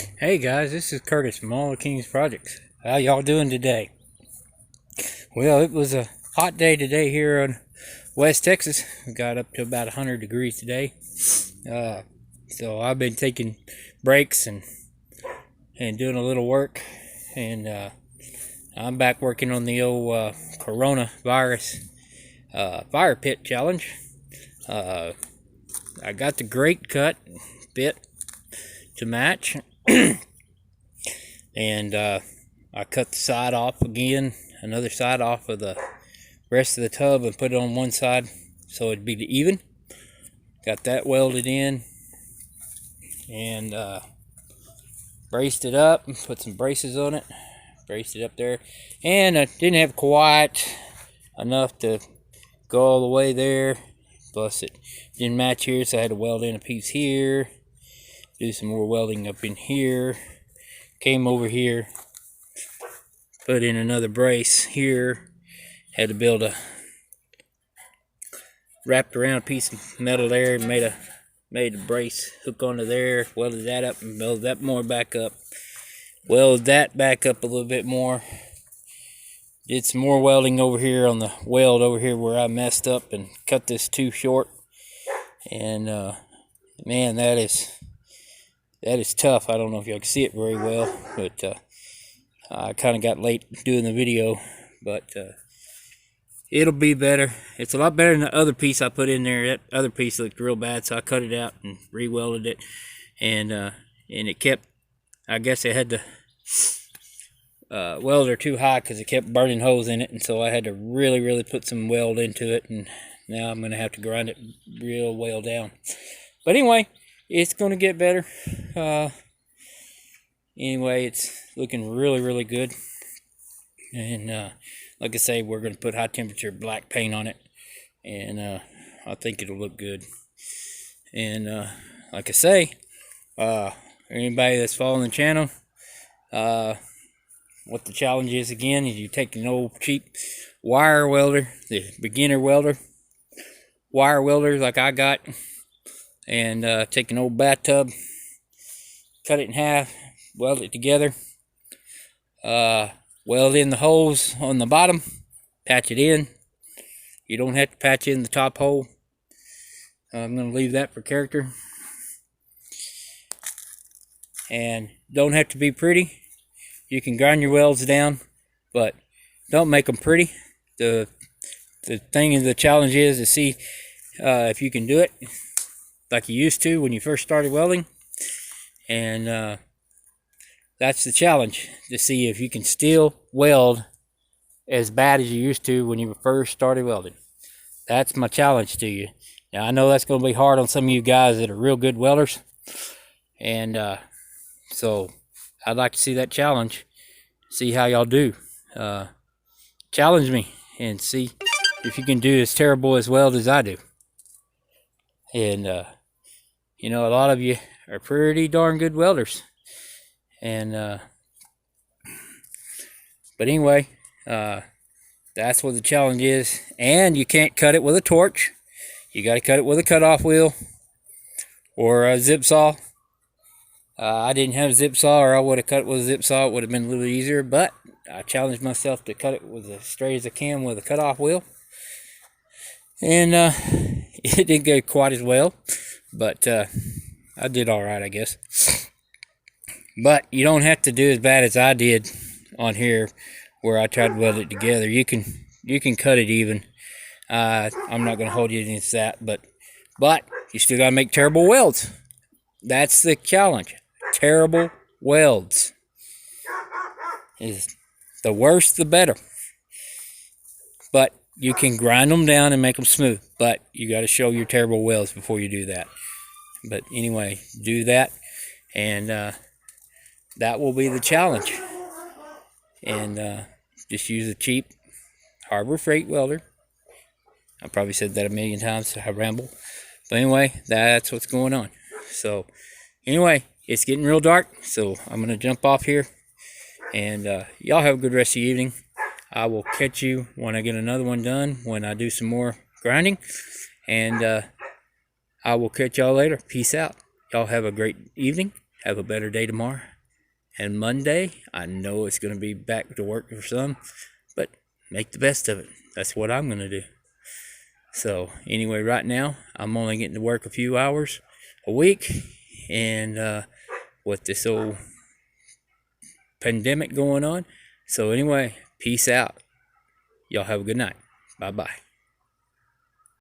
Hey guys, this is Curtis from All the Kings Projects. How y'all doing today? Well, it was a hot day today here in West Texas. We got up to about 100 degrees today. Uh, so I've been taking breaks and doing a little work. And I'm back working on the old coronavirus fire pit challenge. Uh, I got the grate cut bit to match. And I cut the side off again, another side off of the rest of the tub, and put it on one side so it'd be even. Got that welded in and braced it up and put some braces on it, braced it up there, and I didn't have quite enough to go all the way there, plus it didn't match here, so I had to weld in a piece here, do some more welding up in here, came over here, put in another brace here, had to build a wrapped around a piece of metal there and made a brace hook onto there, welded that up and welded that more back up, welded that back up a little bit more, did some more welding over here on the weld over here where I messed up and cut this too short. And man, that is tough. I don't know if y'all can see it very well, but I kind of got late doing the video, but it'll be better. It's a lot better than the other piece I put in there. That other piece looked real bad, so I cut it out and re-welded it, and it kept. I guess I had to weld her too high because it kept burning holes in it, and so I had to really put some weld into it, and now I'm gonna have to grind it real well down. But anyway, it's gonna get better. Anyway, it's looking really good, and like I say, we're going to put high temperature black paint on it, and I think it'll look good. And like I say, anybody that's following the channel, what the challenge is again is you take an old cheap wire welder, the beginner welder, wire welder like I got, and take an old bathtub, cut it in half, weld it together, weld in the holes on the bottom, patch it in. You don't have to patch in the top hole. I'm going to leave that for character. And don't have to be pretty. You can grind your welds down, but don't make them pretty. The thing of the challenge is to see if you can do it like you used to when you first started welding. And that's the challenge, to see if you can still weld as bad as you used to when you first started welding. That's my challenge to you. Now, I know that's going to be hard on some of you guys that are real good welders. And so I'd like to see that challenge, see how y'all do. Challenge me and see if you can do as terrible as weld as I do. And, you know, a lot of you are pretty darn good welders. And but anyway, that's what the challenge is. And you can't cut it with a torch. You got to cut it with a cutoff wheel or a zip saw. I didn't have a zip saw, or I would have cut it with a zip saw. It would have been a little easier, but I challenged myself to cut it with as straight as I can with a cutoff wheel. And it didn't go quite as well, but I did all right, I guess. But you don't have to do as bad as I did on here, where I tried to weld it together. You can cut it even. I'm not going to hold you against that, but you still got to make terrible welds. That's the challenge. Terrible welds. Is the worse the better. But you can grind them down and make them smooth, but you got to show your terrible welds before you do that. But anyway, do that, and that will be the challenge. And just use a cheap Harbor Freight welder. I probably said that a million times, so I ramble. But anyway, that's what's going on. So anyway, it's getting real dark, so I'm going to jump off here. And y'all have a good rest of the evening. I will catch you when I get another one done, when I do some more grinding. And I will catch y'all later. Peace out. Y'all have a great evening. have a better day tomorrow. And Monday, I know it's going to be back to work for some, but make the best of it. That's what I'm going to do. So anyway, right now, I'm only getting to work a few hours a week. And with this old pandemic going on. So anyway, peace out. Y'all have a good night. Bye-bye.